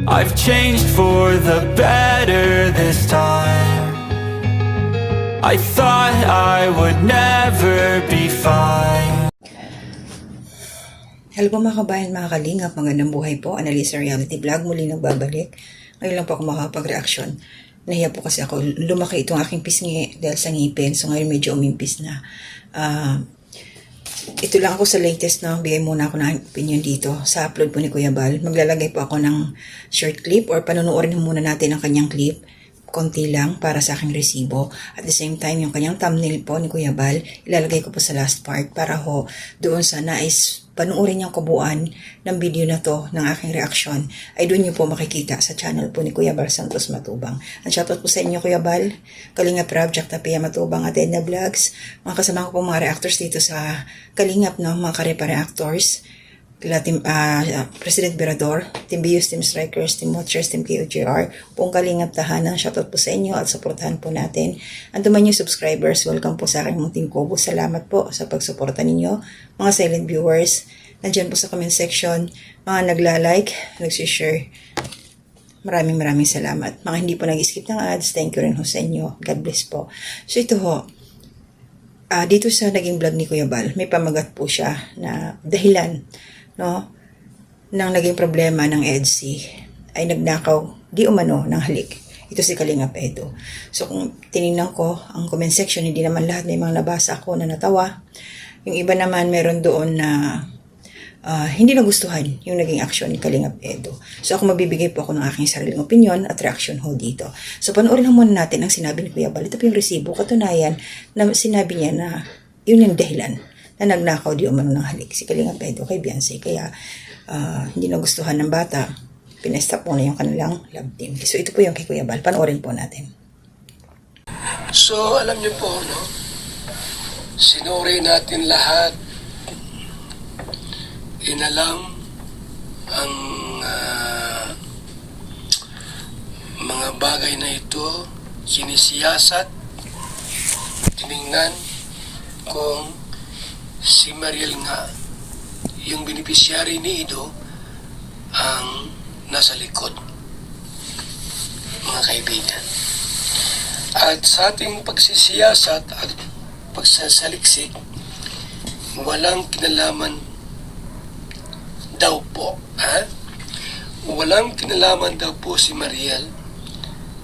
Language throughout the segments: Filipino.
I've changed for the better this time. I thought I would never be fine. Hello po mga kabayan, mga kalingap, magandang buhay po. Analisa Reality Vlog, muli nagbabalik. Ngayon lang po ako makapag-reaction. Nahiya po kasi ako, lumaki itong aking pisngi dahil sa ngipin. So ngayon medyo umimpis na. Ito lang ako sa latest na bigay muna ako ng opinion dito sa upload po ni Kuya Bal. Maglalagay po ako ng short clip or panunuorin muna natin ang kanyang clip. Konti lang para sa aking resibo. At the same time, yung kanyang thumbnail po ni Kuya Bal, ilalagay ko po sa last part para ho doon sa nais panuorin niyang kabuuan ng video na to ng aking reaction ay doon niyo po makikita sa channel po ni Kuya Bal Santos Matubang. Ang shoutout po sa inyo Kuya Bal, Kalingap Rab, Jack Tapia Matubang at Edna Vlogs. Mga kasama ko po mga reactors dito sa Kalingap, no? Mga kare-reactors. President Berador, Team Bios, Team Strikers, Team Watchers, Team KOJR, buong Kalingap tahanan, shoutout po sa inyo at suportahan po natin. Ang naman yung subscribers, welcome po sa aking munting kubo. Salamat po sa pagsuporta ninyo. Mga silent viewers, nandyan po sa comment section, mga nagla-like, nagsishare. Maraming salamat. Mga hindi po nag-skip ng ads, thank you rin ho sa inyo. God bless po. So ito ho, dito sa naging vlog ni Kuya Bal, may pamagat po siya na dahilan, no, nang naging problema ng EDSI ay nagnakaw di umano ng halik. Ito si Kalingap Edo. So kung tinignan ko ang comment section, hindi naman lahat, may mga nabasa ako na natawa. Yung iba naman meron doon na hindi nagustuhan yung naging aksyon ni Kalingap Edo. So ako magbibigay po ako ng aking sariling opinion at reaction ho dito. So panoorin lang muna natin ang sinabi ni Kuya Bal. Ito po yung resibo. Katunayan na sinabi niya na yun yung dahilan na nagnakaw di umano ng halik si Kalingap Edo kay Beyonce. Kaya hindi nagustuhan ng bata. Pinestop muna yung kanilang love team. So ito po yung kay Kuya Bal. Panoorin po natin. So alam niyo po, no? Sinuri natin lahat. Inalam ang mga bagay na ito, sinisiyasat, tinignan kung si Mariel nga, yung beneficiary ni Ido, ang nasa likod, mga kaibigan. At sa ating pagsisiyasat at pagsasaliksik, walang kinalaman daw po, walang kinalaman daw po si Mariel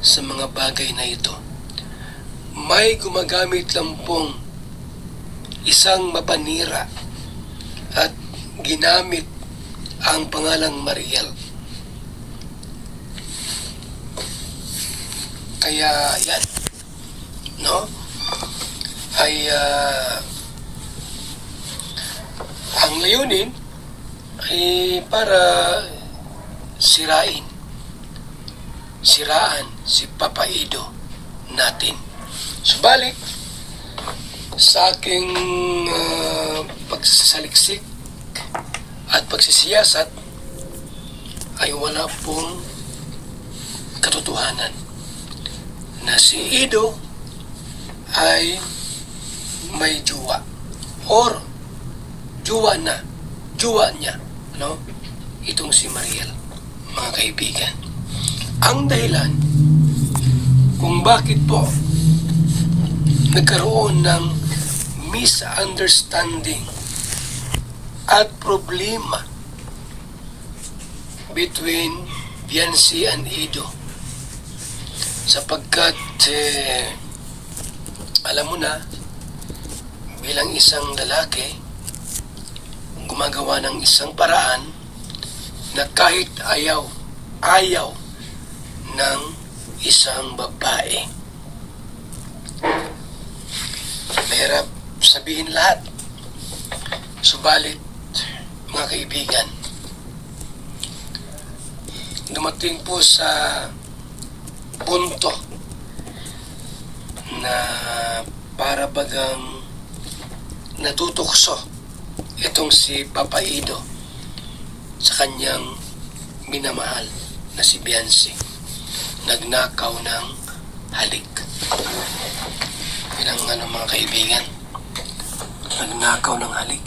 sa mga bagay na ito. May gumagamit lang pong isang mapanira at ginamit ang pangalang Mariel. Kaya yan, no? Ay ang layunin ay para siraan si Papa Ido natin. Subalit, sa aking pagsasaliksik at pagsisiyasat ay wala pong katotohanan na si Ido ay may jowa or jowa niya, no? Itong si Mariel, mga kaibigan. Ang dahilan kung bakit po nagkaroon ng misunderstanding at problema between Beyonce and Ido, sapagkat alam mo na, bilang isang lalaki, gumagawa ng isang paraan na kahit ayaw ng isang babae. Mahirap sabihin lahat. Subalit, mga kaibigan, dumating po sa punto na para bagang natutukso itong si Papa Ido sa kanyang minamahal na si Beyonce. Nagnakaw ng halik. Ilang mga kaibigan, nagnakaw ng halik.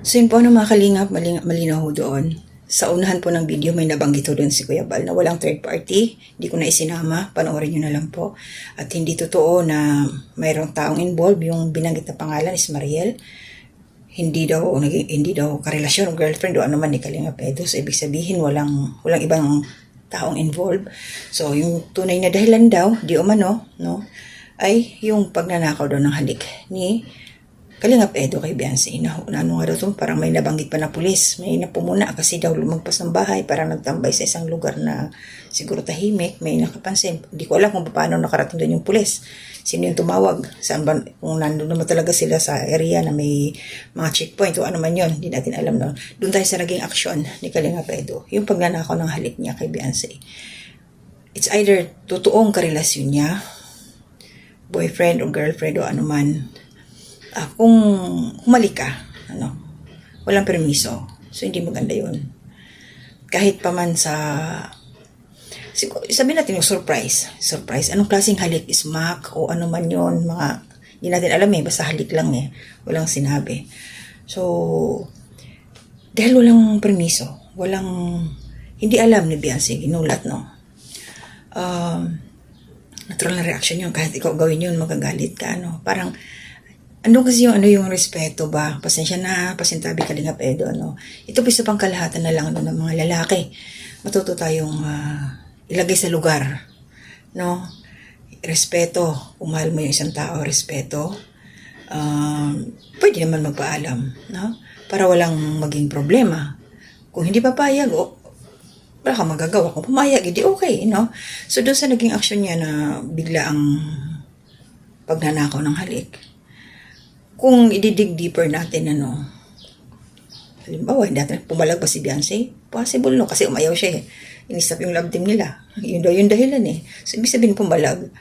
So yun po mga kalingap, malinaw ho doon Sa unahan po ng video may nabanggit doon si Kuya Bal na walang third party. Hindi ko na isinama. Panoorin nyo na lang po. At hindi totoo na mayroong taong involved. Yung binanggit na pangalan is Mariel. Hindi daw karelasyon o girlfriend o ano man ni Kalinga Edo. So ibig sabihin walang ibang taong involved. So yung tunay na dahilan daw, di umano, no, ay yung pagnanakaw daw ng halik ni Kalinga Edo kay Beyonce. Ano nga daw ito? Parang may nabanggit pa na pulis. May napumuna kasi daw lumagpas ng bahay. Parang nagtambay sa isang lugar na siguro tahimik. May nakapansin. Hindi ko alam kung paano nakarating doon yung pulis. Sino yung tumawag? Saan ba? Kung nandun naman talaga sila sa area na may mga checkpoint o ano man yun. Hindi natin alam noon. Doon tayo sa naging aksyon ni Kalinga Edo. Yung pagnanakaw ng halik niya kay Beyonce. It's either totoong karelasyon niya, boyfriend o girlfriend o ano man. Kung humalik ka, walang permiso. So, hindi maganda yun. Kahit pa man sabihin natin yung surprise. Anong klaseng halik? Smack o ano man yun? Hindi natin alam basta halik lang Walang sinabi. So, dahil walang permiso, hindi alam ni Beyonce, ginulat, no? Natural na reaction yun. Kahit ikaw gawin yun, magagalit ka, Parang, andun kasi yung respeto ba? Pasensya na, pasintabi Kalinga Edo, Ito piso pang kalahatan na lang ng mga lalaki. Matuto tayong ilagay sa lugar, Respeto. Kung mahal mo yung isang tao, respeto. Pwede naman magpaalam, Para walang maging problema. Kung hindi papayag, wala kang magagawa. Kung pumayag, hindi okay, So, doon sa naging aksyon niya na bigla ang pagnanakaw ng halik, kung ididig deeper natin, halimbawa, hindi natin pumalag pa si Beyonce, possible, kasi umayaw siya, Inistap yung love team nila. Yun daw yung dahilan, So, ibig sabihin pumalag.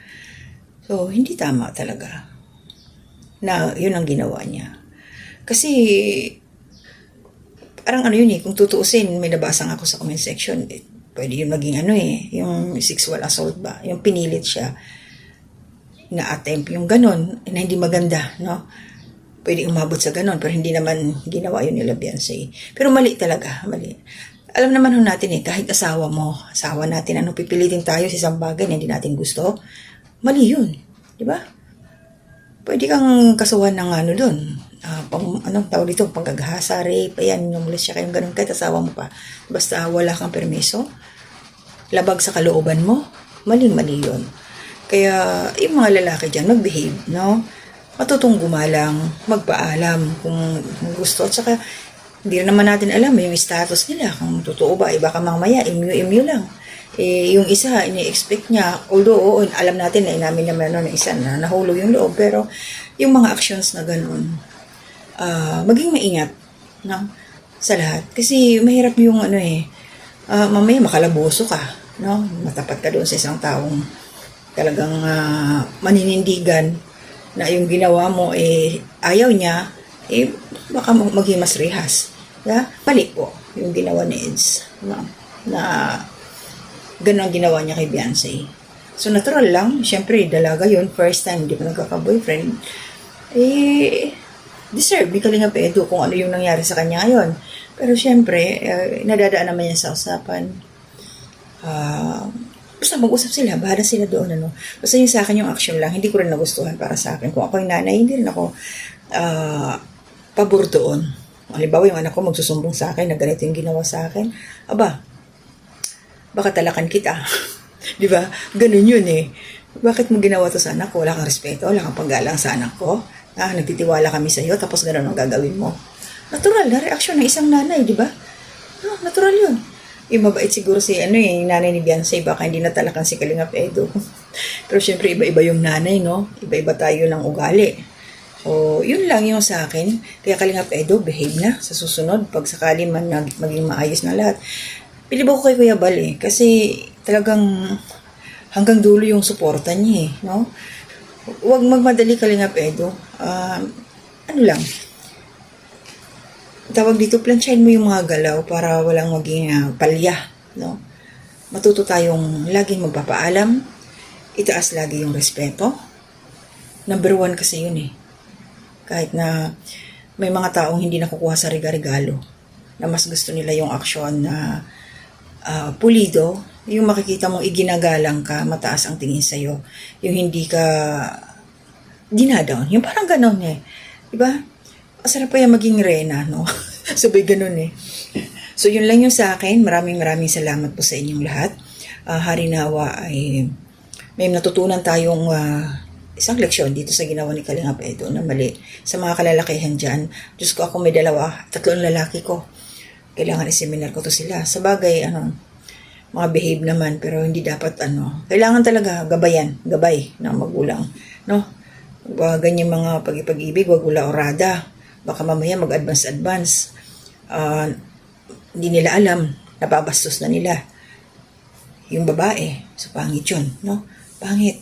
So, hindi tama talaga na yun ang ginawa niya. Kasi, parang kung tutuusin, may nabasang ako sa comment section, pwede yun maging yung sexual assault ba? Yung pinilit siya na attempt, yung ganon, na hindi maganda, Pwede umabot sa ganon, pero hindi naman ginawa yun nila Beyonce. Pero mali talaga, mali. Alam naman natin kahit asawa natin, pipilitin tayo sa isang bagay na hindi natin gusto, mali yun. Di ba? Pwede kang kasuhan ng doon. Tawag dito, pagkagahasa, rape, ayan, numulis siya kayong ganon, kahit asawa mo pa. Basta wala kang permiso, labag sa kalooban mo, mali-mali yun. Kaya, yung mga lalaki dyan, mag-behave, matutong gumalang, magpaalam kung gusto. At saka, hindi naman natin alam yung status nila. Kung totoo ba, baka mamaya, imyu lang. Yung isa, ini-expect niya, although, alam natin na inamin naman ng isa na nahulog yung loob. Pero, yung mga actions na ganun, maging maingat sa lahat. Kasi, mahirap yung mamaya makalaboso ka. Matapat ka doon sa isang taong talagang maninindigan na yung ginawa mo ayaw niya, baka maging mas rehas. Mali po yung ginawa ni Eds na gano'n ang ginawa niya kay Beyonce. So natural lang, syempre dalaga yun, first time hindi pa nagkaka-boyfriend, deserve ni Kalinga Edo kung ano yung nangyari sa kanya ngayon. Pero syempre nadadaan naman niya sa usapan. Basta mag-usap sila, bahala sila doon, Basta yung sa akin yung action lang, hindi ko rin nagustuhan para sa akin. Kung ako yung nanay, hindi rin ako pabor doon. Halimbawa, yung anak ko magsusumbong sa akin na ganito yung ginawa sa akin. Baka talakan kita. Di ba? Ganun yun Bakit mo ginawa to sa anak ko? Wala kang respeto, wala kang paggalang sa anak ko. Nagtitiwala kami sa iyo, tapos ganun ang gagawin mo. Natural na reaksyon ng isang nanay, di ba? Natural yun. Yung mabait siguro yung nanay ni Beyonce, baka hindi na talakan si Kalinga Edo. Pero syempre, iba-iba yung nanay, Iba-iba tayo ng ugali. So, yun lang yung sa akin. Kaya Kalinga Edo, behave na sa susunod. Pag sakali man maging maayos na lahat. Bilib ako kay Kuya Bal kasi talagang hanggang dulo yung suporta niya Huwag magmadali Kalinga Edo. Lang. Tawag dito, plansyahin mo yung mga galaw para walang maging palya, Matuto tayong laging magpapaalam, itaas lagi yung respeto. Number 1 kasi yun Kahit na may mga taong hindi nakukuha sa regalo. na mas gusto nila yung aksyon na pulido, yung makikita mong iginagalang ka, mataas ang tingin sa'yo, yung hindi ka dinadown, yung parang ganon eh. Diba? Masarap pa yung maging rena, no? Sabay ganon eh. So yun lang yung sa akin. Maraming salamat po sa inyong lahat. Harinawa ay may natutunan tayong isang leksyon dito sa ginawa ni Kalingap Edo na mali. Sa mga kalalakihan dyan, Diyos ko, ako may 2, 3 lalaki ko. Kailangan i-seminar ko to sila. Sa bagay, mga behave naman, pero hindi dapat, kailangan talaga gabay ng magulang, no? Ganyan mga pag-ibig, wag ula orada. Baka mamaya mag-advance. Hindi nila alam, napabastos na nila yung babae. So, pangit yun, no? Pangit.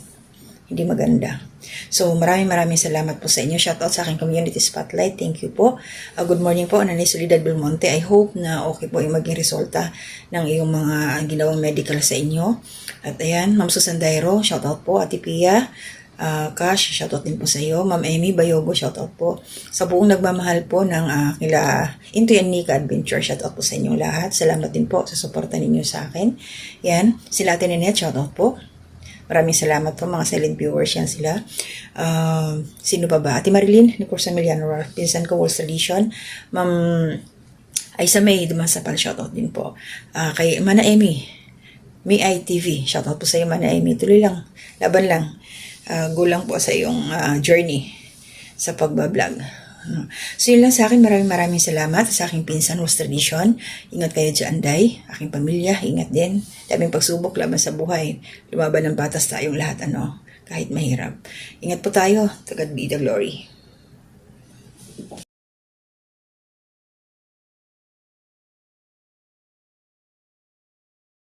Hindi maganda. So, maraming salamat po sa inyo. Shoutout sa aking community spotlight. Thank you po. Good morning po, Nanay Soledad Belmonte. I hope na okay po yung maging resulta ng iyong mga ginawang medical sa inyo. At ayan, Ma'am Susan Dairo, shoutout po. Ate Pia, Cash, shoutout din po sa iyo. Ma'am Amy Bayogo, shoutout po. Sa buong nagmamahal po ng kila Into and Nika Adventure, shoutout po sa inyong lahat. Salamat din po sa suporta ninyo sa akin. Yan, sila Ate Ninette, shoutout po. Maraming salamat po, mga silent viewers yan sila. Sino pa ba? Ate Marilyn, ni Corsa Emiliano, pinsan ko, Walls Tradition. Ma'am Aisa May, Dumasapal, shoutout din po. Kay Mana Amy, May ITV, shoutout po sa iyo, Mana Amy. Tuloy lang, laban lang. Gulang po sa iyong journey sa pagbablog. So yun lang sa akin. Maraming salamat sa aking pinsan, Walls Tradition. Ingat kayo dyan, Day. Aking pamilya, ingat din. Daming pagsubok laban sa buhay. Lumaban ng batas tayong lahat, kahit mahirap. Ingat po tayo. To God be the glory.